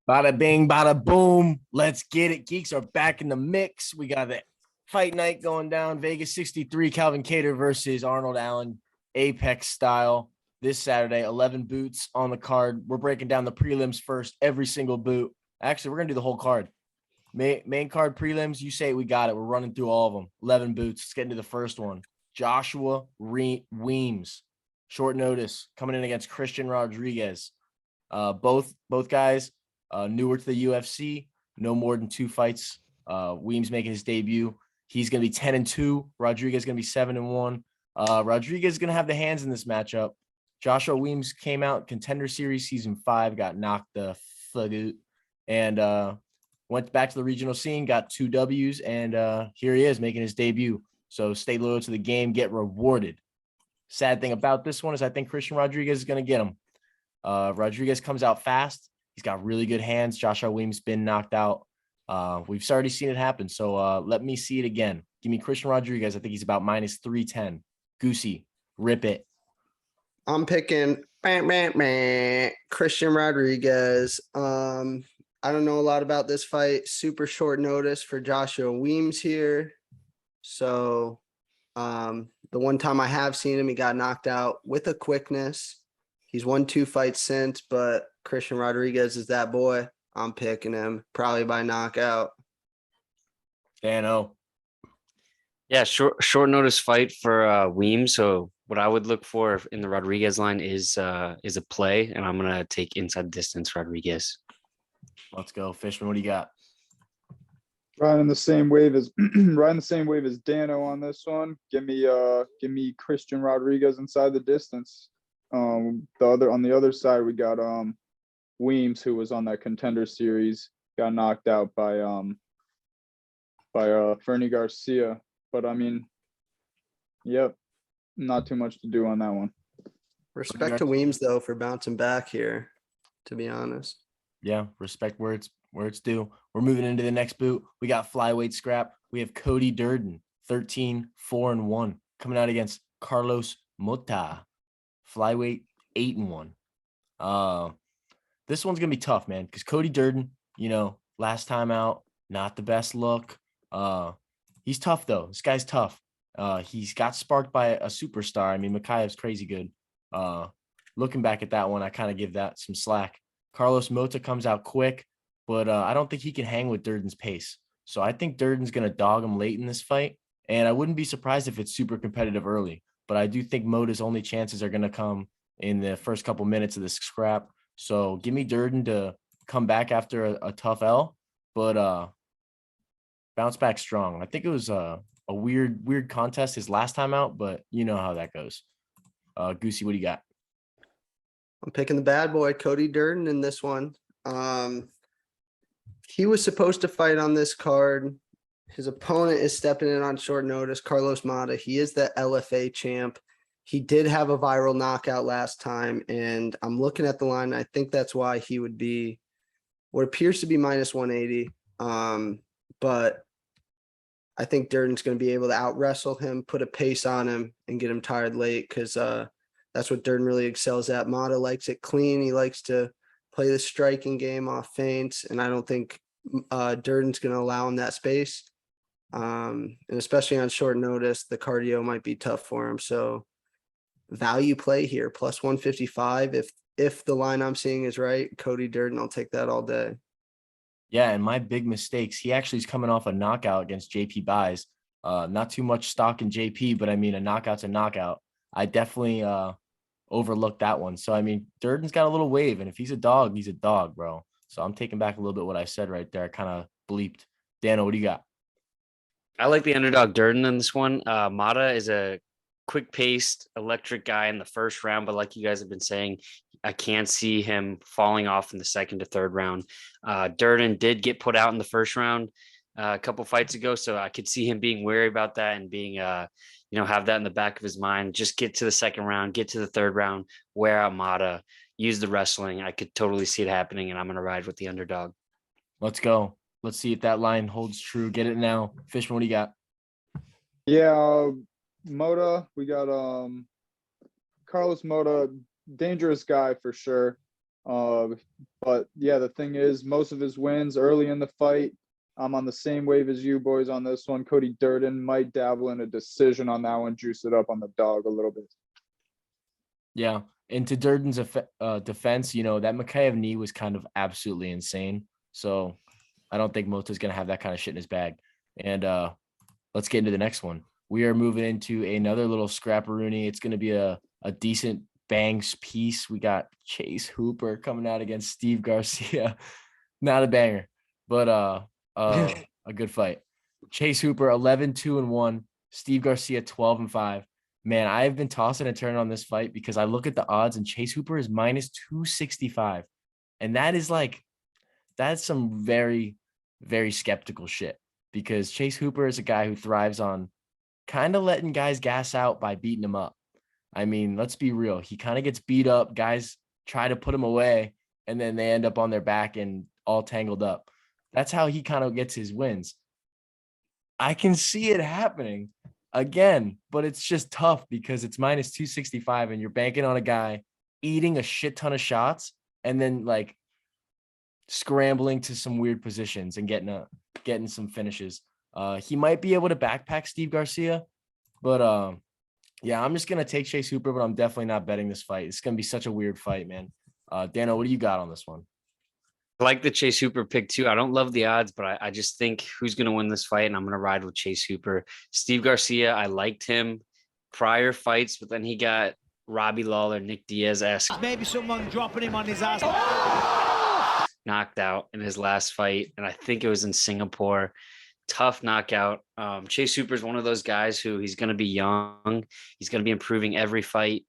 Bada bing, bada boom. Let's get it. Geeks are back in the mix. We got the fight night going down. Vegas 63, Calvin Kattar versus Arnold Allen, Apex style. This Saturday, 11 boots on the card. We're breaking down the prelims first, every single boot. Actually, we're going to do the whole card. Main card prelims, you say we got it. We're running through all of them. 11 boots. Let's get into the first one. Joshua Weems, short notice, coming in against Christian Rodriguez. Both guys newer to the UFC, no more than 2 fights. Weems making his debut. He's going to be 10-2. Rodriguez is going to be 7-1. Rodriguez is going to have the hands in this matchup. Joshua Weems came out Contender Series Season 5, got knocked the fuck out, and went back to the regional scene, got 2 Ws, and here he is making his debut. So stay loyal to the game, get rewarded. Sad thing about this one is I think Christian Rodriguez is going to get him. Rodriguez comes out fast. He's got really good hands. Joshua Weems been knocked out. We've already seen it happen. So let me see it again. Give me Christian Rodriguez. I think he's about minus 310. Goosey, rip it. I'm picking Christian Rodriguez. I don't know a lot about this fight. Super short notice for Joshua Weems here. So the one time I have seen him, he got knocked out with a quickness. He's won 2 fights since, but Christian Rodriguez is that boy. I'm picking him probably by knockout. Dano. Yeah, short notice fight for Weems. So what I would look for in the Rodriguez line is a play, and I'm gonna take inside distance Rodriguez. Let's go, Fishman. What do you got? Riding the same wave as Dano on this one. Give me Christian Rodriguez inside the distance. On the other side, we got Weems, who was on that Contender Series, got knocked out by Fernie Garcia. But I mean, yep, not too much to do on that one. Respect to Weems though for bouncing back here, to be honest. Yeah, respect where it's due. We're moving into the next boot. We got flyweight scrap. We have Cody Durden, 13-4-1, coming out against Carlos Mota, flyweight 8-1. This one's gonna be tough, man, because Cody Durden, last time out, not the best look. He's tough though. This guy's tough. He's got sparked by a superstar. I mean, Makhayev's crazy good. Looking back at that one, I kind of give that some slack. Carlos Mota comes out quick, but I don't think he can hang with Durden's pace. So I think Durden's going to dog him late in this fight, and I wouldn't be surprised if it's super competitive early. But I do think Mota's only chances are going to come in the first couple minutes of this scrap. So give me Durden to come back after a tough L, but bounce back strong. I think it was a weird contest his last time out, but you know how that goes. Goosey, what do you got? I'm picking the bad boy, Cody Durden, in this one. He was supposed to fight on this card. His opponent is stepping in on short notice, Carlos Mota. He is the LFA champ. He did have a viral knockout last time, and I'm looking at the line. I think that's why he would be what appears to be minus 180. But I think Durden's going to be able to out wrestle him, put a pace on him, and get him tired late because that's what Durden really excels at. Mota likes it clean. He likes to play the striking game off feints, and I don't think Durden's going to allow him that space. And especially on short notice, the cardio might be tough for him. So value play here, plus 155. If the line I'm seeing is right, Cody Durden, I'll take that all day. Yeah, and my big mistakes, he actually is coming off a knockout against JP Buys. Not too much stock in JP, but I mean, a knockout's a knockout. I definitely overlooked that one. So, I mean, Durden's got a little wave, and if he's a dog, bro. So I'm taking back a little bit what I said right there. I kind of bleeped. Dano, what do you got? I like the underdog Durden in this one. Mota is a quick-paced, electric guy in the first round, but like you guys have been saying, I can't see him falling off in the second to third round. Durden did get put out in the first round a couple fights ago, so I could see him being wary about that and being, have that in the back of his mind. Just get to the second round, get to the third round, wear out Mota, use the wrestling. I could totally see it happening, and I'm going to ride with the underdog. Let's go. Let's see if that line holds true. Get it now. Fishman, what do you got? Yeah, Mota, we got Carlos Mota, dangerous guy for sure. But yeah, the thing is, most of his wins early in the fight. I'm on the same wave as you boys on this one. Cody Durden might dabble in a decision on that one, juice it up on the dog a little bit. Yeah. And to Durden's defense, you know, that Mikhaev knee was kind of absolutely insane. So I don't think Mota's going to have that kind of shit in his bag. And let's get into the next one. We are moving into another little scrapperoonie. It's going to be a decent bangs piece. We got Chase Hooper coming out against Steve Garcia. Not a banger, but a good fight. Chase Hooper 11-2-1, Steve Garcia 12-5. Man, I've been tossing and turning on this fight because I look at the odds and Chase Hooper is minus 265. And that's some very, very skeptical shit because Chase Hooper is a guy who thrives on kind of letting guys gas out by beating him up. I mean, let's be real. He kind of gets beat up. Guys try to put him away and then they end up on their back and all tangled up. That's how he kind of gets his wins. I can see it happening again, but it's just tough because it's minus 265 and you're banking on a guy eating a shit ton of shots and then like scrambling to some weird positions and getting some finishes. He might be able to backpack Steve Garcia, but yeah, I'm just gonna take Chase Hooper, but I'm definitely not betting this fight. It's gonna be such a weird fight, man. Dano, what do you got on this one? I like the Chase Hooper pick too. I don't love the odds, but I just think who's going to win this fight, and I'm going to ride with Chase Hooper. Steve Garcia, I liked him prior fights, but then he got Robbie Lawler, Nick Diaz-esque. Maybe someone dropping him on his ass. Knocked out in his last fight, and I think it was in Singapore. Tough knockout. Chase Hooper is one of those guys who he's going to be young. He's going to be improving every fight.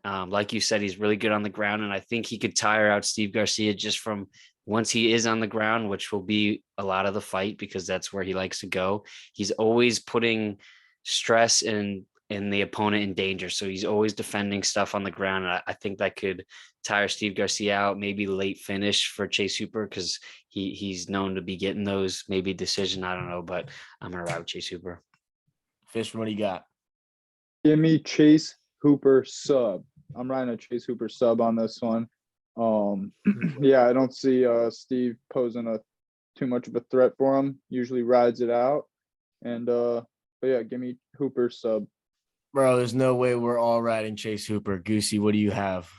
Like you said, he's really good on the ground, and I think he could tire out Steve Garcia just from once he is on the ground, which will be a lot of the fight because that's where he likes to go. He's always putting stress in the opponent in danger. So he's always defending stuff on the ground. And I think that could tire Steve Garcia out, maybe late finish for Chase Hooper because he's known to be getting those, maybe decision. I don't know, but I'm going to ride with Chase Hooper. Fish, what do you got? Give me Chase Hooper sub. I'm riding a Chase Hooper sub on this one. Yeah, I don't see Steve posing too much of a threat for him. Usually rides it out. And but yeah, give me Hooper sub. Bro, there's no way we're all riding Chase Hooper. Goosey, what do you have?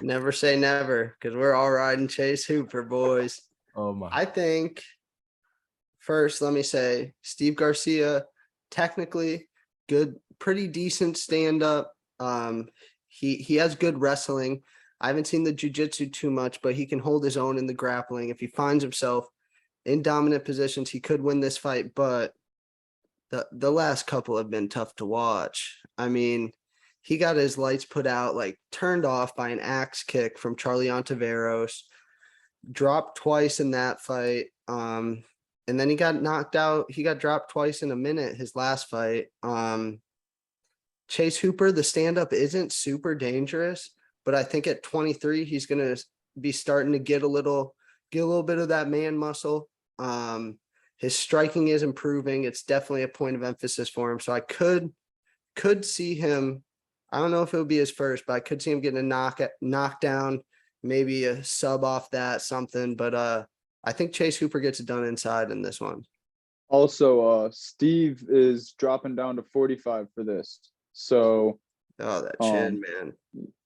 Never say never, because we're all riding Chase Hooper, boys. Oh my. I think first, let me say Steve Garcia, technically good, pretty decent stand-up. He has good wrestling. I haven't seen the jiu-jitsu too much, but he can hold his own in the grappling. If he finds himself in dominant positions, he could win this fight, but the last couple have been tough to watch. I mean, he got his lights put out, like turned off by an axe kick from Charlie Ontiveros, dropped twice in that fight. And then he got knocked out. He got dropped twice in a minute, his last fight. Chase Hooper, the stand-up isn't super dangerous, but I think at 23, he's going to be starting to get a little bit of that man muscle. His striking is improving. It's definitely a point of emphasis for him. So I could see him. I don't know if it would be his first, but I could see him getting a knockdown, maybe a sub off that, something. But I think Chase Hooper gets it done inside in this one. Also, Steve is dropping down to 45 for this. So that chin, man.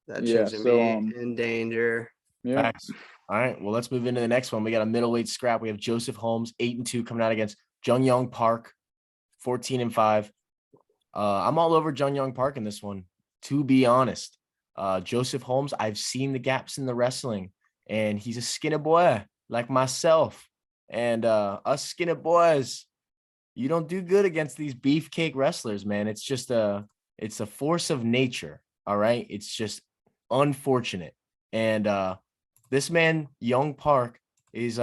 That chin's gonna be in danger. Yeah. Facts. All right. Well, let's move into the next one. We got a middleweight scrap. We have Joseph Holmes, 8-2, coming out against Jung Young Park, 14-5. I'm all over Jung Young Park in this one, to be honest. Joseph Holmes, I've seen the gaps in the wrestling, and he's a skinny boy like myself. And us skinny boys, you don't do good against these beefcake wrestlers, man. It's just it's a force of nature. All right. It's just unfortunate. And this man, Young Park, is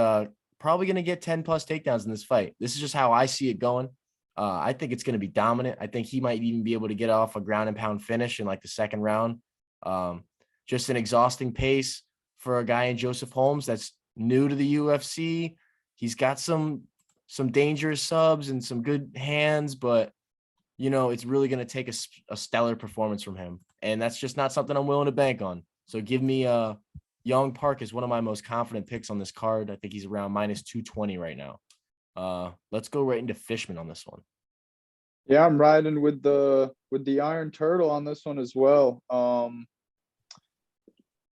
probably going to get 10 plus takedowns in this fight. This is just how I see it going. I think it's going to be dominant. I think he might even be able to get off a ground and pound finish in like the second round. Just an exhausting pace for a guy in Joseph Holmes that's new to the UFC. He's got some dangerous subs and some good hands, but it's really going to take a stellar performance from him. And that's just not something I'm willing to bank on. So give me Young Park is one of my most confident picks on this card. I think he's around minus 220 right now. Let's go right into Fishman on this one. Yeah, I'm riding with the Iron Turtle on this one as well.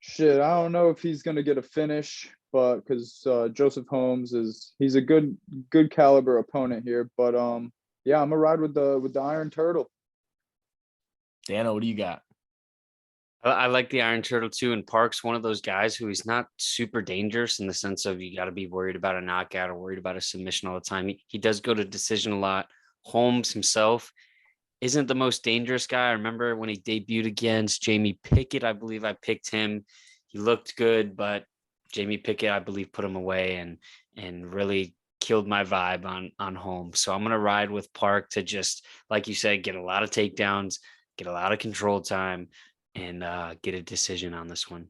Shit, I don't know if he's gonna get a finish, but because Joseph Holmes he's a good caliber opponent here. But yeah, I'm gonna ride with the Iron Turtle. Dano, what do you got? I like the Iron Turtle too. And Park's one of those guys who he's not super dangerous in the sense of you got to be worried about a knockout or worried about a submission all the time. He does go to decision a lot. Holmes himself isn't the most dangerous guy. I remember when he debuted against Jamie Pickett, I believe I picked him. He looked good, but Jamie Pickett, I believe, put him away and really killed my vibe on Holmes. So I'm going to ride with Park to just, like you said, get a lot of takedowns, get a lot of control time, and get a decision on this one.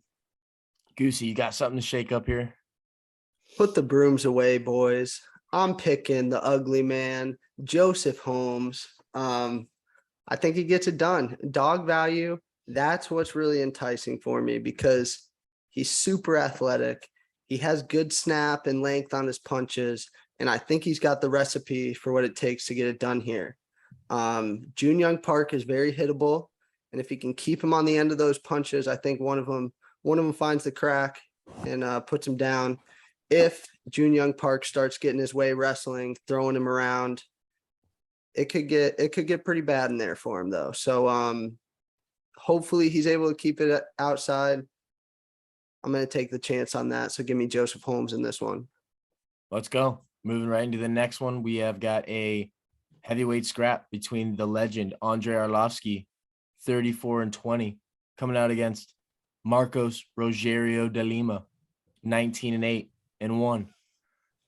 Goosey, you got something to shake up here? Put the brooms away, boys. I'm picking the ugly man, Joseph Holmes. I think he gets it done. Dog value, that's what's really enticing for me because he's super athletic. He has good snap and length on his punches, and I think he's got the recipe for what it takes to get it done here. June Young Park is very hittable. And if he can keep him on the end of those punches, I think one of them finds the crack and puts him down. If June Young Park starts getting his way wrestling, throwing him around, it could get pretty bad in there for him though. So hopefully he's able to keep it outside. I'm going to take the chance on that. So give me Joseph Holmes in this one. Let's go. Moving right into the next one. We have got a heavyweight scrap between the legend Andre Arlovsky, 34-20, coming out against Marcos Rogerio de Lima, 19-8-1.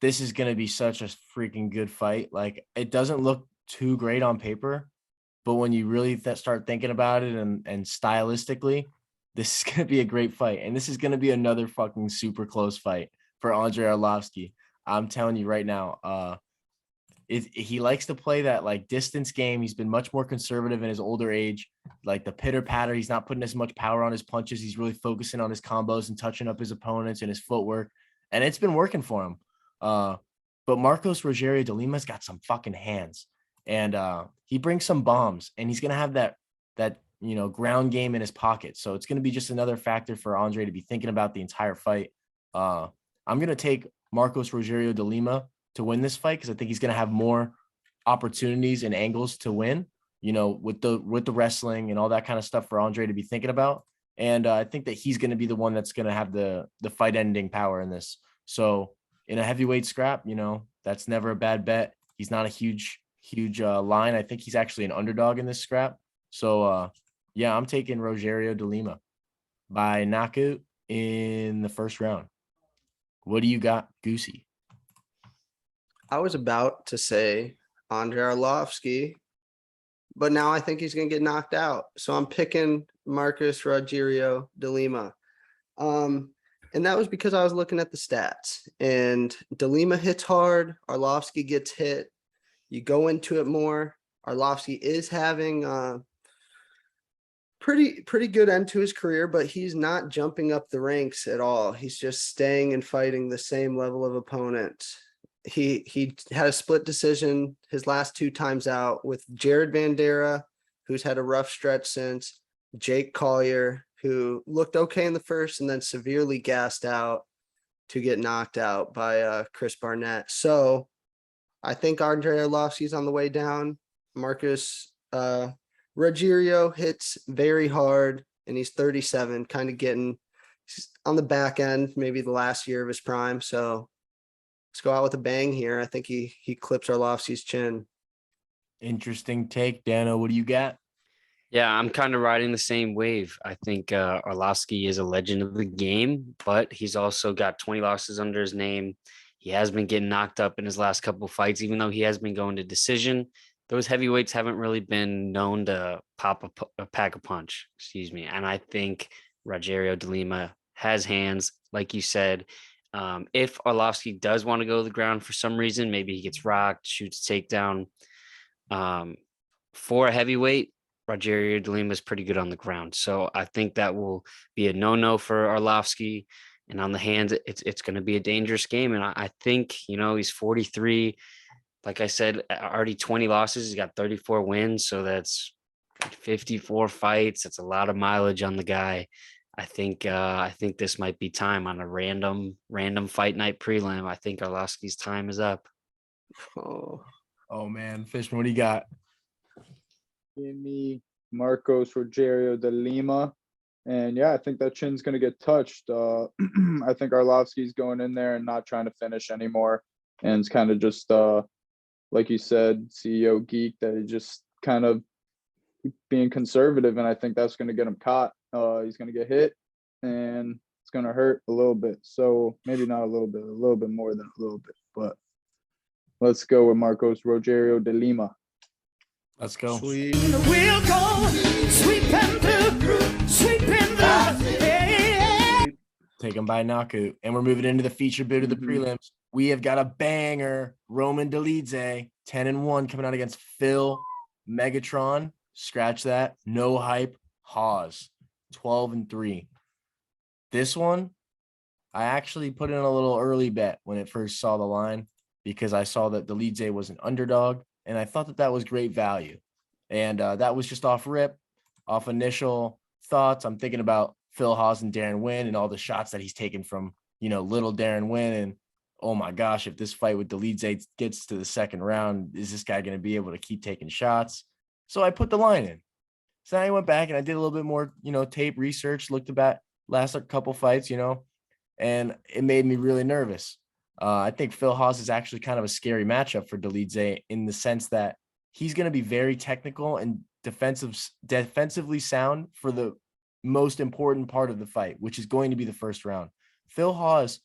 This is going to be such a freaking good fight. Like, it doesn't look too great on paper, but when you really start thinking about it and stylistically, this is going to be a great fight. And this is going to be another fucking super close fight for Andre Arlovsky. I'm telling you right now, he likes to play that like distance game. He's been much more conservative in his older age, like the pitter patter. He's not putting as much power on his punches. He's really focusing on his combos and touching up his opponents and his footwork. And it's been working for him. But Marcos Rogerio de Lima's got some fucking hands, and he brings some bombs, and he's going to have that ground game in his pocket. So it's going to be just another factor for Andre to be thinking about the entire fight. I'm going to take Marcos Rogerio de Lima to win this fight because I think he's going to have more opportunities and angles to win, with the wrestling and all that kind of stuff for Andre to be thinking about. And I think that he's going to be the one that's going to have the fight ending power in this. So in a heavyweight scrap, that's never a bad bet. He's not a huge line. I think he's actually an underdog in this scrap. So yeah, I'm taking Rogerio de Lima by knockout in the first round. What do you got, Goosey? I was about to say Andre Arlovsky, but now I think he's going to get knocked out. So I'm picking Marcos Rogerio de Lima. And that was because I was looking at the stats, and de Lima hits hard. Arlovsky gets hit. You go into it more. Arlovsky is having pretty good end to his career, but he's not jumping up the ranks at all. He's just staying and fighting the same level of opponents. He had a split decision his last two times out with Jared Vandera, who's had a rough stretch since, Jake Collier, who looked okay in the first and then severely gassed out to get knocked out by Chris Barnett. So I think Andre Arlovsky's on the way down. Marcus Rogerio hits very hard, and he's 37, kind of getting on the back end, maybe the last year of his prime. So let's go out with a bang here. I think he clips Arlovsky's chin. Interesting take. Dano, what do you got? Yeah, I'm kind of riding the same wave. I think Arlovsky is a legend of the game, but he's also got 20 losses under his name. He has been getting knocked up in his last couple of fights, even though he has been going to decision. Those heavyweights haven't really been known to pop a pack a punch, And I think Rogerio de Lima has hands, like you said. If Arlovsky does want to go to the ground for some reason, maybe he gets rocked, shoots a takedown. for a heavyweight, Rogerio de Lima is pretty good on the ground. So I think that will be a no-no for Arlovsky. And on the hands, it's going to be a dangerous game. And I think, he's 43. Like I said, already 20 losses. He's got 34 wins. So that's 54 fights. That's a lot of mileage on the guy. I think this might be time on a random fight night prelim. I think Arlovsky's time is up. Oh man, Fishman, what do you got? Give me Marcos Rogerio de Lima. And yeah, I think that chin's going to get touched. I think Arlovsky's going in there and not trying to finish anymore. And it's kind of just, like you said, CEO Geek, that he just kind of being conservative. And I think that's going to get him caught. He's going to get hit and it's going to hurt a little bit. So maybe not a little bit more than a little bit. But let's go with Marcos Rogerio de Lima. Let's go. Sweet. We'll go sweeping through. Take him by knockout. And we're moving into the feature bit of the prelims. We have got a banger. Roman Dolidze, 10-1, coming out against Phil Megatron. Scratch that. No hype. Hawes, 12-3. This one, I actually put in a little early bet when it first saw the line because I saw that Dolidze was an underdog. And I thought that was great value. And that was just off initial thoughts. I'm thinking about Phil Hawes and Darren Wynn and all the shots that he's taken from, little Darren Wynn. And, oh, my gosh, if this fight with Dolidze gets to the second round, is this guy going to be able to keep taking shots? So I put the line in. So I went back and I did a little bit more, tape research, looked about last couple fights, and it made me really nervous. I think Phil Hawes is actually kind of a scary matchup for Dolidze in the sense that he's going to be very technical and defensively sound for the most important part of the fight, which is going to be the first round. Phil Hawes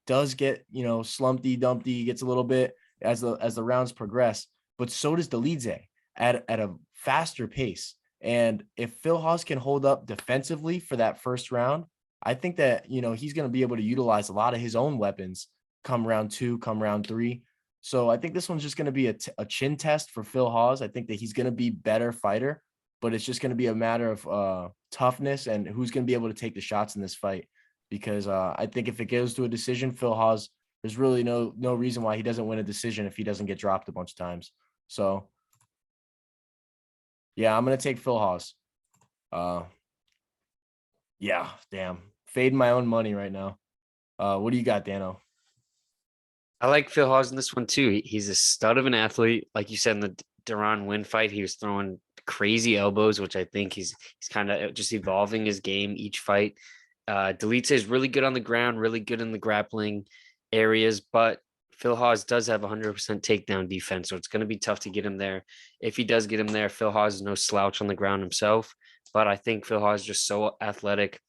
does get, slumpy, dumpty, gets a little bit as the rounds progress, but so does Dolidze at a faster pace. And if Phil Hawes can hold up defensively for that first round, I think that, he's going to be able to utilize a lot of his own weapons come round 2, come round 3. So I think this one's just going to be a chin test for Phil Hawes. I think that he's going to be better fighter, but it's just going to be a matter of toughness and who's going to be able to take the shots in this fight. Because I think if it goes to a decision, Phil Hawes, there's really no reason why he doesn't win a decision if he doesn't get dropped a bunch of times. So yeah, I'm going to take Phil Hawes. Yeah, damn. Fading my own money right now. What do you got, Dano? I like Phil Hawes in this one too. He's a stud of an athlete. Like you said in the Duran Win fight, he was throwing crazy elbows, which I think he's kind of just evolving his game each fight. Dolidze is really good on the ground, really good in the grappling areas, but Phil Hawes does have 100% takedown defense, so it's going to be tough to get him there. If he does get him there, Phil Hawes is no slouch on the ground himself, but I think Phil Hawes is just so athletic.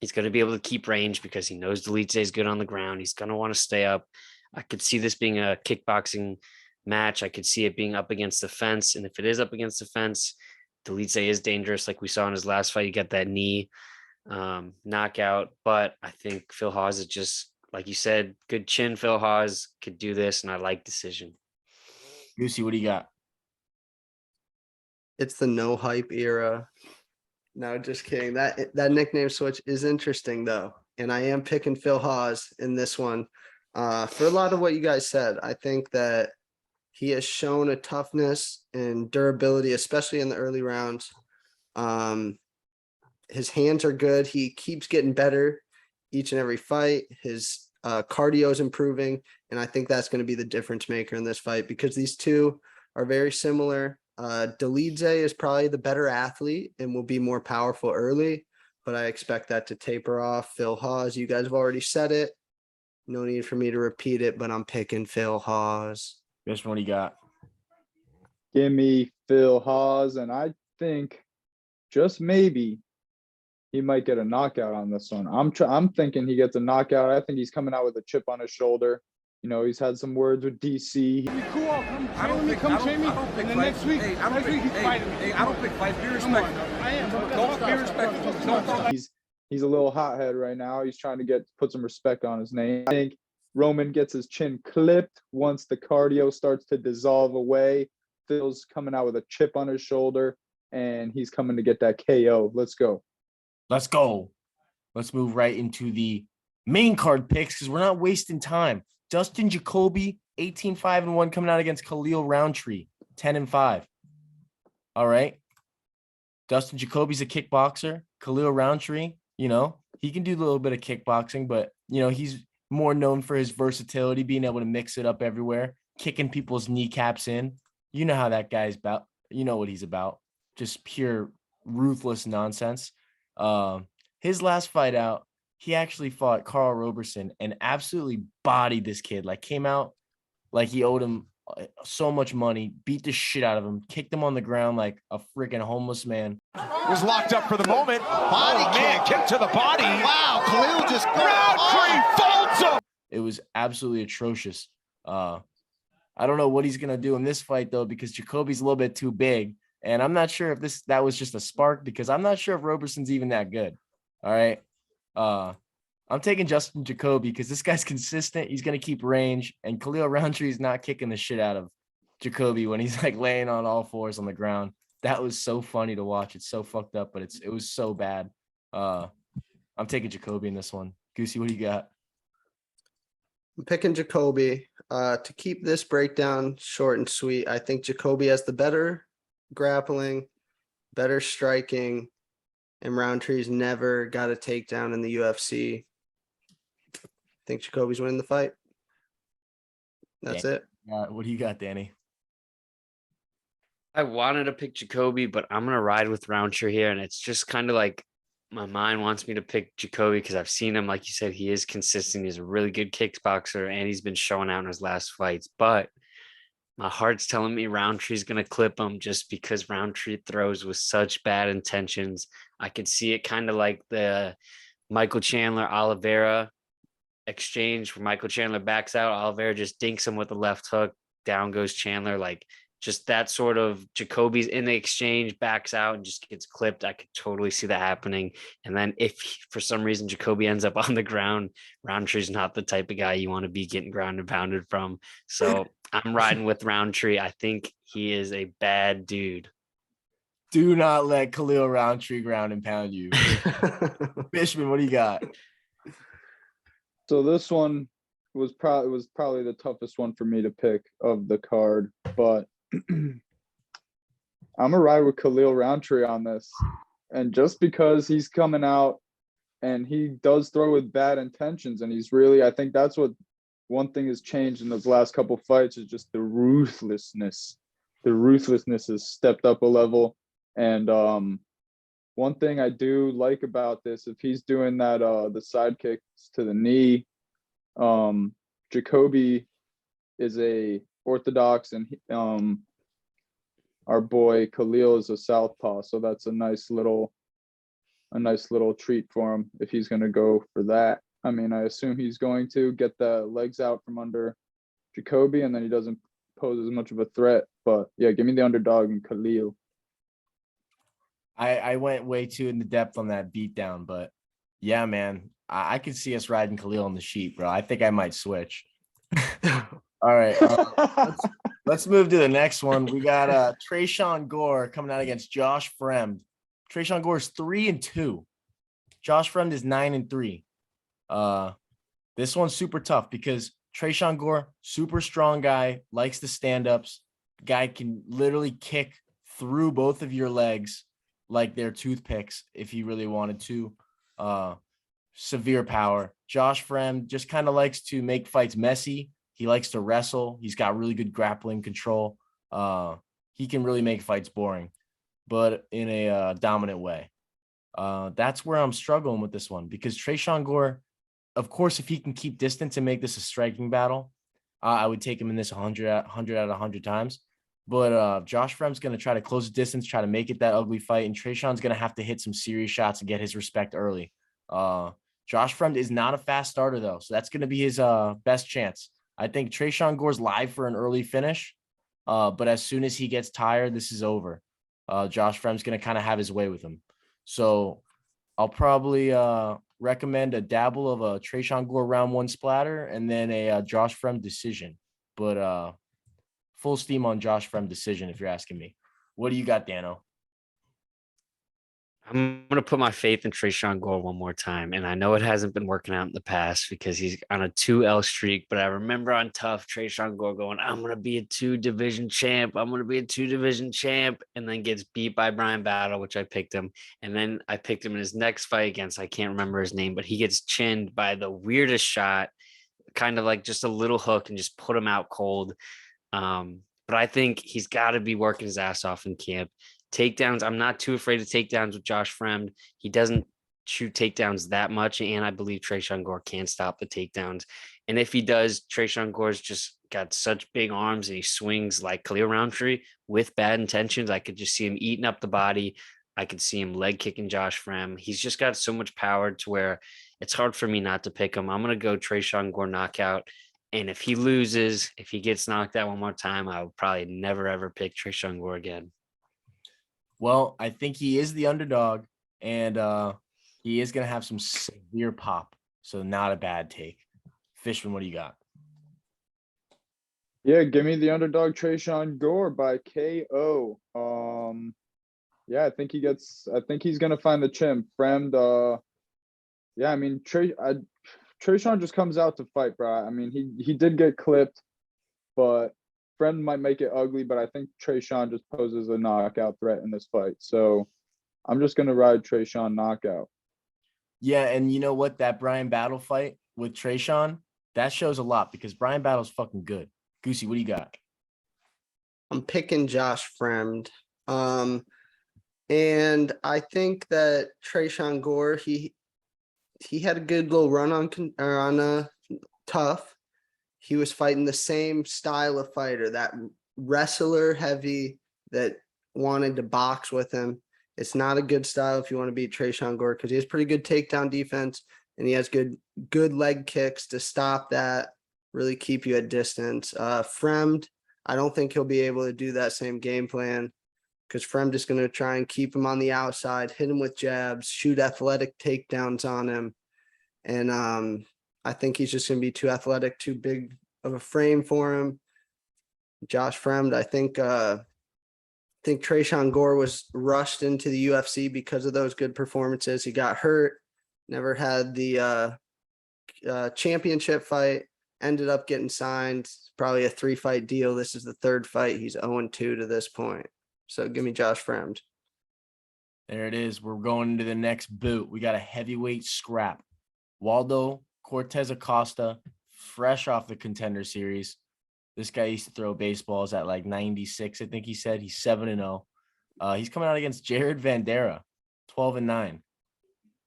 He's going to be able to keep range because he knows Dolidze is good on the ground. He's going to want to stay up. I could see this being a kickboxing match. I could see it being up against the fence. And if it is up against the fence, Dolidze is dangerous. Like we saw in his last fight, you got that knee knockout. But I think Phil Hawes is just, like you said, good chin. Phil Hawes could do this, and I like decision. Goosey, what do you got? It's the no hype era. No, just kidding. That nickname switch is interesting though. And I am picking Phil Hawes in this one. For a lot of what you guys said, I think that he has shown a toughness and durability, especially in the early rounds. His hands are good. He keeps getting better each and every fight. His cardio is improving. And I think that's going to be the difference maker in this fight because these two are very similar. Dolidze is probably the better athlete and will be more powerful early, but I expect that to taper off. Phil Hawes, you guys have already said it. No need for me to repeat it, but I'm picking Phil Hawes. Which one do you got? Give me Phil Hawes, and I think just maybe he might get a knockout on this one. I'm thinking he gets a knockout. I think he's coming out with a chip on his shoulder. He's had some words with DC. I don't pick fights. Be respectful. I am. Don't be respectful. He's a little hothead right now. He's trying to put some respect on his name. I think Roman gets his chin clipped once the cardio starts to dissolve away. feels coming out with a chip on his shoulder, and he's coming to get that KO. Let's go. Let's go. Let's move right into the main card picks because we're not wasting time. Dustin Jacoby, 18-5-1, coming out against Khalil Roundtree, 10-5. All right. Dustin Jacoby's a kickboxer. Khalil Roundtree, he can do a little bit of kickboxing, but, he's more known for his versatility, being able to mix it up everywhere, kicking people's kneecaps in. You know how that guy's about. You know what he's about. Just pure ruthless nonsense. His last fight out, he actually fought Carl Roberson and absolutely bodied this kid. Like, came out like he owed him so much money, beat the shit out of him, kicked him on the ground like a freaking homeless man. Was locked up for the moment. Body kick to the body. Wow, Khalil just Roundtree folds him. It was absolutely atrocious. I don't know what he's gonna do in this fight though, because Jacoby's a little bit too big, and I'm not sure if that was just a spark, because I'm not sure if Roberson's even that good. All right. I'm taking Justin Jacoby because this guy's consistent. He's going to keep range, and Khalil Roundtree is not kicking the shit out of Jacoby when he's like laying on all fours on the ground. That was so funny to watch. It's so fucked up, but it was so bad. I'm taking Jacoby in this one. Goosey, what do you got? I'm picking Jacoby. To keep this breakdown short and sweet, I think Jacoby has the better grappling, better striking, and Roundtree's never got a takedown in the UFC. I think Jacoby's winning the fight. That's it. What do you got, Danny? I wanted to pick Jacoby, but I'm going to ride with Roundtree here. And it's just kind of like my mind wants me to pick Jacoby because I've seen him. Like you said, he is consistent. He's a really good kickboxer, and he's been showing out in his last fights. But my heart's telling me Roundtree's going to clip him just because Roundtree throws with such bad intentions. I could see it kind of like the Michael Chandler Oliveira exchange where Michael Chandler backs out. Oliveira just dinks him with the left hook. Down goes Chandler. Like, just that sort of Jacoby's in the exchange, backs out and just gets clipped. I could totally see that happening. And then if for some reason Jacoby ends up on the ground, Roundtree's not the type of guy you want to be getting ground and pounded from. So I'm riding with Roundtree. I think he is a bad dude. Do not let Khalil Roundtree ground and pound you. Fishman, what do you got? So this one was probably the toughest one for me to pick of the card, but I'm gonna ride with Khalil Roundtree on this. And just because he's coming out and he does throw with bad intentions, and I think that's what one thing has changed in those last couple fights is just the ruthlessness. The ruthlessness has stepped up a level. And one thing I do like about this, if he's doing that the side kicks to the knee, Jacoby is a orthodox, and our boy Khalil is a southpaw, so that's a nice little treat for him if he's going to go for that. I mean, I assume he's going to get the legs out from under Jacoby, and then he doesn't pose as much of a threat. But yeah, give me the underdog and Khalil. I went way too in the depth on that beatdown, but yeah, man, I could see us riding Khalil on the sheet, bro. I think I might switch. All right. Let's move to the next one. We got Tresean Gore coming out against Josh Fremd. Tresean Gore is 3-2. Josh Fremd is 9-3. This one's super tough because Tresean Gore, super strong guy, likes the stand-ups. Guy can literally kick through both of your legs like they're toothpicks if he really wanted to. Severe power. Josh Fremd just kind of likes to make fights messy. He likes to wrestle. He's got really good grappling control. He can really make fights boring, but in a dominant way. That's where I'm struggling with this one because Tresean Gore, of course, if he can keep distance and make this a striking battle, I would take him in this 100 out of 100 times. But Josh Fremd's going to try to close the distance, try to make it that ugly fight, and Tresean's going to have to hit some serious shots and get his respect early. Josh Fremd is not a fast starter, though, so that's going to be his best chance. I think Tresean Gore's live for an early finish, but as soon as he gets tired, this is over. Josh Fremd's going to kind of have his way with him. So I'll probably recommend a dabble of a Tresean Gore round one splatter and then a Josh Fremd decision. But full steam on Josh Frem decision, if you're asking me. What do you got, Dano? I'm gonna put my faith in Trayshawn Gore one more time, and I know it hasn't been working out in the past because he's on a 2L streak. But I remember on Tough Trayshawn Gore going, "I'm gonna be a 2 division champ. I'm gonna be a 2 division champ," and then gets beat by Brian Battle, which I picked him, and then I picked him in his next fight against I can't remember his name, but he gets chinned by the weirdest shot, kind of like just a little hook, and just put him out cold. But I think he's got to be working his ass off in camp. Takedowns, I'm not too afraid of takedowns with Josh Fremd. He doesn't shoot takedowns that much, and I believe Trayshawn Gore can stop the takedowns. And if he does, Trayshawn Gore's just got such big arms and he swings like Khalil Roundtree with bad intentions. I could just see him eating up the body. I could see him leg kicking Josh Fremd. He's just got so much power to where it's hard for me not to pick him. I'm going to go Trayshawn Gore knockout. And if he loses, if he gets knocked out one more time, I will probably never, ever pick Trayshawn Gore again. Well, I think he is the underdog, and he is going to have some severe pop. So not a bad take. Fishman, what do you got? Yeah, give me the underdog Trayshawn Gore by KO. Yeah, I think he's gonna find the chin. Fremd, yeah, I mean Trayshawn just comes out to fight, bro. I mean, he did get clipped, but Fremd might make it ugly, but I think Trayshawn just poses a knockout threat in this fight. So I'm just gonna ride Trayshawn knockout. Yeah, and you know what? That Brian Battle fight with Trayshawn, that shows a lot because Brian Battle's fucking good. Goosey, what do you got? I'm picking Josh Fremd. And I think that Trayshawn Gore, he had a good little run on Tough. He was fighting the same style of fighter, that wrestler heavy that wanted to box with him. It's not a good style if you want to beat Trayshawn Gore because he has pretty good takedown defense and he has good leg kicks to stop that, really keep you at distance. Fremd, I don't think he'll be able to do that same game plan because Fremd is going to try and keep him on the outside, hit him with jabs, shoot athletic takedowns on him. And I think he's just going to be too athletic, too big of a frame for him. Josh Fremd, I think Trayshawn Gore was rushed into the UFC because of those good performances. He got hurt, never had the championship fight, ended up getting signed, probably a 3-fight deal. This is the 3rd fight. He's 0-2 to this point. So give me Josh Fremd. There it is. We're going into the next boot. We got a heavyweight scrap. Waldo Cortez Acosta, fresh off the Contender Series. This guy used to throw baseballs at like 96, I think he said. He's 7-0. He's coming out against Jared Vandera, 12-9.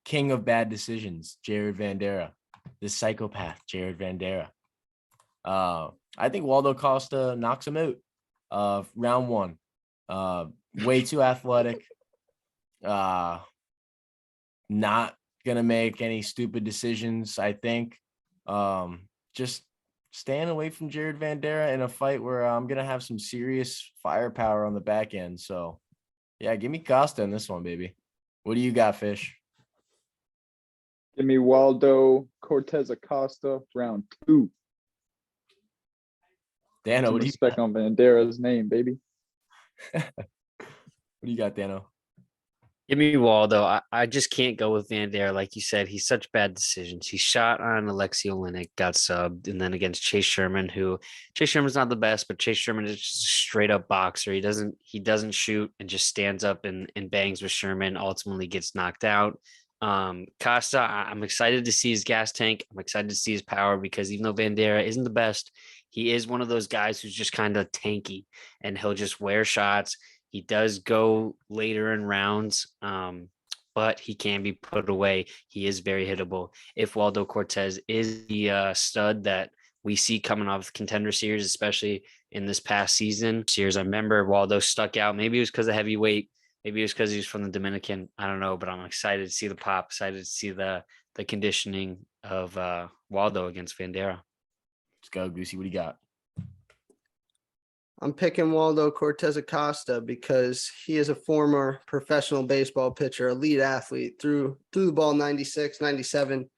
King of bad decisions, Jared Vandera. The psychopath, Jared Vandera. I think Waldo Costa knocks him out. Round 1. Way too athletic. Not gonna make any stupid decisions, I think. Just staying away from Jared Vandera in a fight where I'm gonna have some serious firepower on the back end. So yeah, give me Costa in this one, baby. What do you got, Fish? Give me Waldo Cortez Acosta, round 2. Dano, what do you respect on Vandera's name, baby? What do you got, Dano? Give me Waldo. I just can't go with Vandera. Like you said, he's such bad decisions. He shot on Alexei Oleinik, got subbed, and then against Chase Sherman, who Chase Sherman's not the best, but Chase Sherman is just a straight up boxer. He doesn't shoot and just stands up and bangs with Sherman, ultimately gets knocked out. Costa, I'm excited to see his gas tank. I'm excited to see his power because even though Vandera isn't the best, he is one of those guys who's just kind of tanky and he'll just wear shots. He does go later in rounds, but he can be put away. He is very hittable. If Waldo Cortez is the stud that we see coming off the Contender Series, especially in this past season, I remember Waldo stuck out. Maybe it was because of heavyweight. Maybe it was because he was from the Dominican. I don't know, but I'm excited to see the pop, excited to see the conditioning of Waldo against Vandera. Let's go, Goosey. What do you got? I'm picking Waldo Cortez Acosta because he is a former professional baseball pitcher, elite athlete, threw the ball 96, 97,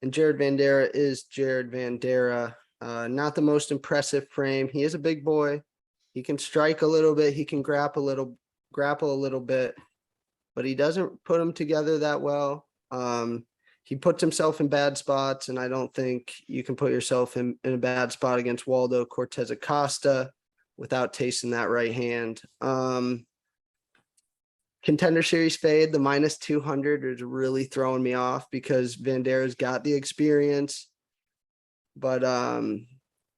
and Jared Vandera is Jared Vandera. Not the most impressive frame. He is a big boy, He can strike a little bit. He can grapple a little bit, but he doesn't put them together that well. He puts himself in bad spots, and I don't think you can put yourself in a bad spot against Waldo, Cortez, Acosta without tasting that right hand. Contender series fade, the -200 is really throwing me off because Vandera's got the experience, but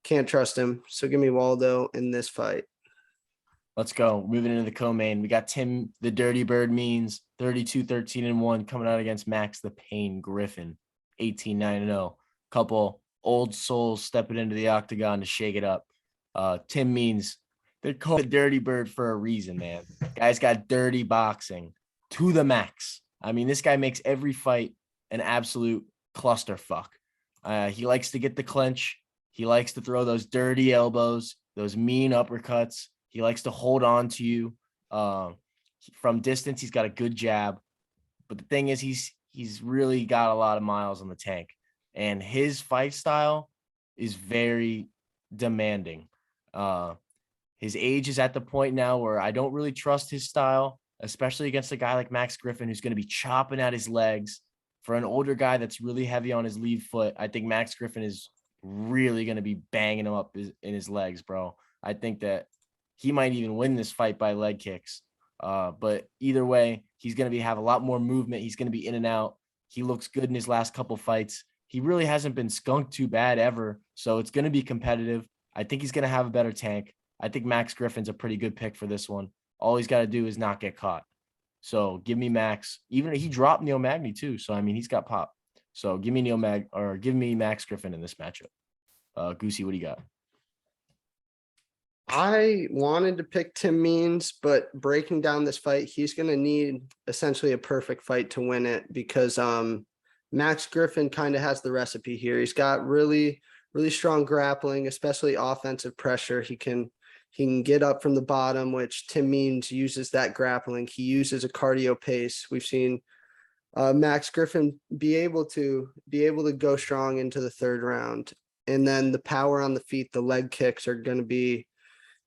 can't trust him. So give me Waldo in this fight. Let's go. Moving into the co-main. We got Tim, the Dirty Bird Means, 32-13-1, coming out against Max the Pain Griffin, 18-9-0. Couple old souls stepping into the octagon to shake it up. Tim Means, they're called the Dirty Bird for a reason, man. Guy's got dirty boxing to the max. I mean, this guy makes every fight an absolute clusterfuck. He likes to get the clinch. He likes to throw those dirty elbows, those mean uppercuts. He likes to hold on to you. From distance, he's got a good jab. But the thing is, he's really got a lot of miles on the tank. And his fight style is very demanding. His age is at the point now where I don't really trust his style, especially against a guy like Max Griffin, who's going to be chopping at his legs. For an older guy that's really heavy on his lead foot, I think Max Griffin is really going to be banging him up in his legs, bro. I think that he might even win this fight by leg kicks. But either way, he's going to have a lot more movement. He's going to be in and out. He looks good in his last couple fights. He really hasn't been skunked too bad ever. So it's going to be competitive. I think he's going to have a better tank. I think Max Griffin's a pretty good pick for this one. All he's got to do is not get caught. So give me Max. Even he dropped Neil Magny too. So I mean, he's got pop. So give me give me Max Griffin in this matchup. Goosey, what do you got? I wanted to pick Tim Means, but breaking down this fight, he's going to need essentially a perfect fight to win it because Max Griffin kind of has the recipe here. He's got really, really strong grappling, especially offensive pressure. He can get up from the bottom, which Tim Means uses that grappling. He uses a cardio pace. We've seen Max Griffin be able to go strong into the third round. And then the power on the feet, the leg kicks are going to be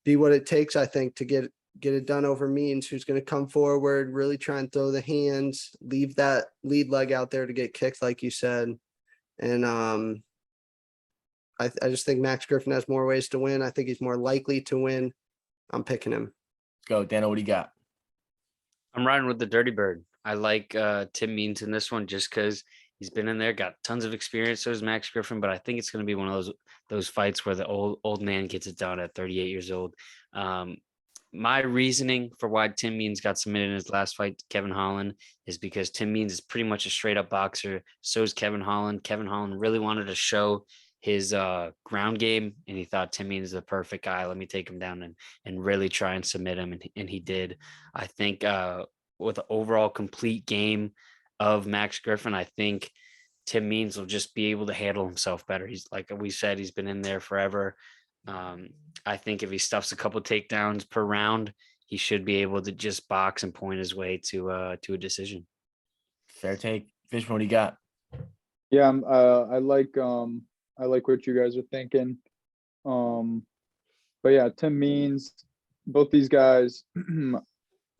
what it takes, I think, to get it done over Means, who's going to come forward, really try and throw the hands, leave that lead leg out there to get kicked, like you said. And I just think Max Griffin has more ways to win. I think he's more likely to win. I'm picking him. Let's go. Dano, what do you got? I'm riding with the Dirty Bird. I like Tim Means in this one just because he's been in there, got tons of experience. So does Max Griffin, but I think it's going to be one of those fights where the old man gets it done at 38 years old. My reasoning for why Tim Means got submitted in his last fight to Kevin Holland is because Tim Means is pretty much a straight up boxer. So is Kevin Holland. Kevin Holland really wanted to show his ground game, and he thought Tim Means is the perfect guy. Let me take him down and really try and submit him, and he did. I think with the overall complete game of Max Griffin, I think Tim Means will just be able to handle himself better. He's, like we said, he's been in there forever. I think if he stuffs a couple takedowns per round, he should be able to just box and point his way to a decision. Fair take. Fishman, what do you got? Yeah, I like what you guys are thinking. But yeah, Tim Means, both these guys,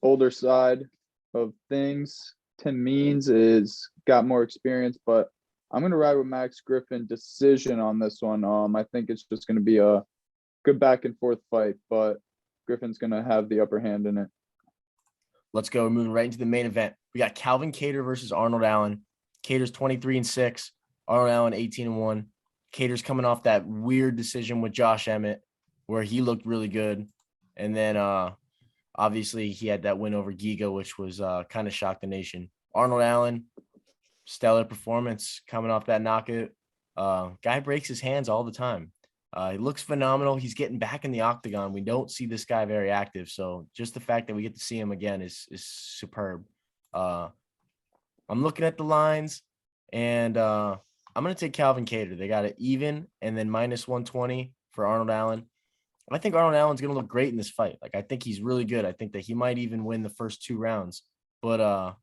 older side of things. Tim Means is got more experience, but I'm going to ride with Max Griffin decision on this one. I think it's just going to be a good back and forth fight, but Griffin's going to have the upper hand in it. Let's go. We're moving right into the main event. We got Calvin Kattar versus Arnold Allen. Kattar's 23-6, Arnold Allen 18-1. Kattar's coming off that weird decision with Josh Emmett where he looked really good. And then obviously he had that win over Giga, which was kind of shocked the nation. Arnold Allen, stellar performance coming off that knockout. Guy breaks his hands all the time. He looks phenomenal. He's getting back in the octagon. We don't see this guy very active. So just the fact that we get to see him again is superb. I'm looking at the lines, and I'm going to take Calvin Kattar. They got it even and then -120 for Arnold Allen. I think Arnold Allen's going to look great in this fight. Like, I think he's really good. I think that he might even win the first 2 rounds. But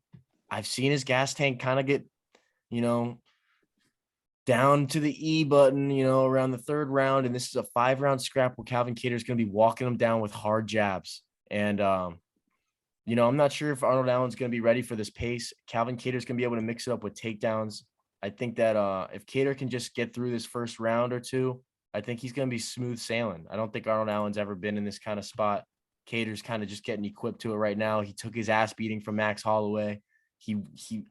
I've seen his gas tank kind of get, down to the E button, around the third round. And this is a 5-round scrap where Calvin Kattar is going to be walking him down with hard jabs. And, I'm not sure if Arnold Allen's going to be ready for this pace. Calvin Kattar is going to be able to mix it up with takedowns. I think that if Kattar can just get through this first round or two, I think he's going to be smooth sailing. I don't think Arnold Allen's ever been in this kind of spot. Kattar's kind of just getting equipped to it right now. He took his ass beating from Max Holloway.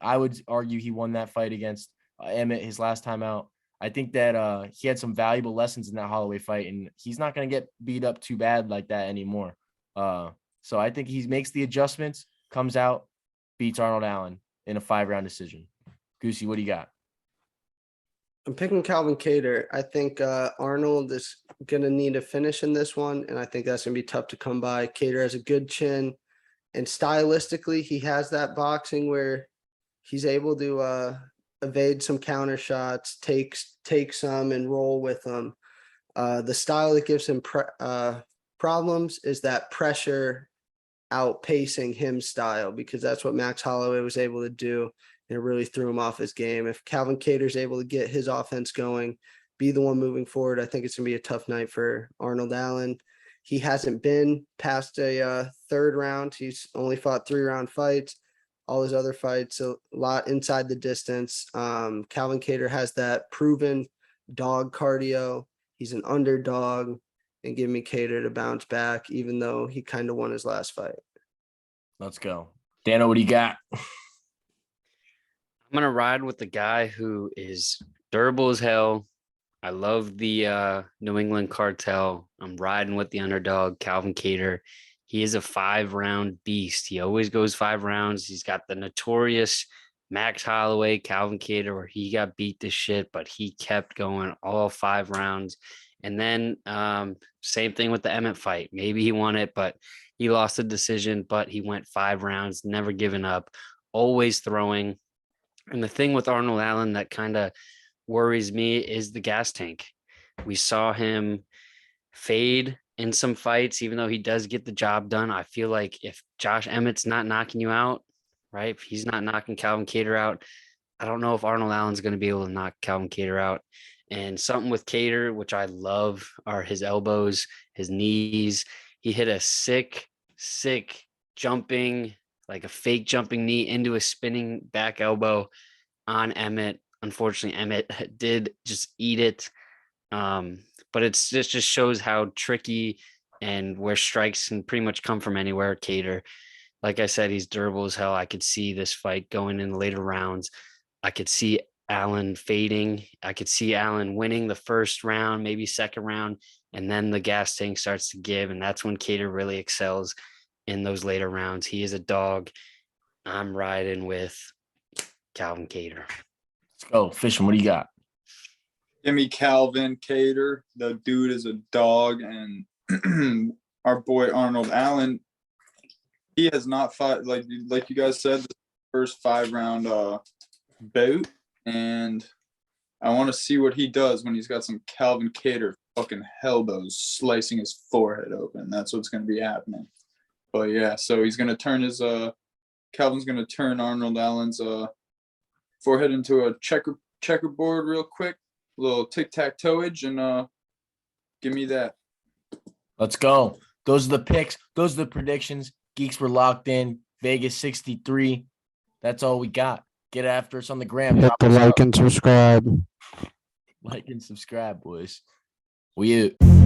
I would argue he won that fight against Emmett his last time out. I think that he had some valuable lessons in that Holloway fight, and he's not going to get beat up too bad like that anymore. So I think he makes the adjustments, comes out, beats Arnold Allen in a 5-round decision. Goosey, what do you got? I'm picking Calvin Kattar. I think Arnold is going to need a finish in this one, and I think that's going to be tough to come by. Kattar has a good chin, and stylistically, he has that boxing where he's able to evade some counter shots, take some, and roll with them. The style that gives him problems is that pressure outpacing him style, because that's what Max Holloway was able to do. And it really threw him off his game. If Calvin Kattar's able to get his offense going, be the one moving forward, I think it's going to be a tough night for Arnold Allen. He hasn't been past a third round. He's only fought 3-round fights. All his other fights, a lot inside the distance. Calvin Kattar has that proven dog cardio. He's an underdog, and give me Kattar to bounce back, even though he kind of won his last fight. Let's go. Dano, what do you got? I'm going to ride with the guy who is durable as hell. I love the New England cartel. I'm riding with the underdog, Calvin Kattar. He is a 5-round beast. He always goes 5 rounds. He's got the notorious Max Holloway, Calvin Kattar, where he got beat to shit, but he kept going all 5 rounds. And then same thing with the Emmett fight. Maybe he won it, but he lost the decision, but he went 5 rounds, never giving up, always throwing. And the thing with Arnold Allen that kind of worries me is the gas tank. We saw him fade in some fights, even though he does get the job done. I feel like if Josh Emmett's not knocking you out, right? If he's not knocking Calvin Kattar out, I don't know if Arnold Allen's going to be able to knock Calvin Kattar out. And something with Kattar, which I love, are his elbows, his knees. He hit a sick jumping, like a fake jumping knee into a spinning back elbow on Emmett. Unfortunately, Emmett did just eat it. But it just shows how tricky and where strikes can pretty much come from anywhere. Kattar, like I said, he's durable as hell. I could see this fight going in the later rounds. I could see Allen fading. I could see Allen winning the first round, maybe second round, and then the gas tank starts to give. And that's when Kattar really excels in those later rounds. He is a dog. I'm riding with Calvin Kattar. Let's go. Fishman, what do you got? Give me Calvin Kattar. The dude is a dog. And our boy Arnold Allen, he has not fought, like you guys said, the first 5-round bout. And I want to see what he does when he's got some Calvin Kattar fucking elbows slicing his forehead open. That's what's going to be happening. But yeah, so he's going to turn his Calvin's going to turn Arnold Allen's forehead into a checkerboard real quick, a little tic-tac-toeage, and give me that. Let's go. Those are the picks. Those are the predictions. Geeks were locked in. Vegas 63. That's all we got. Get after us on the gram. Hit the like and subscribe. Like and subscribe, boys. We out.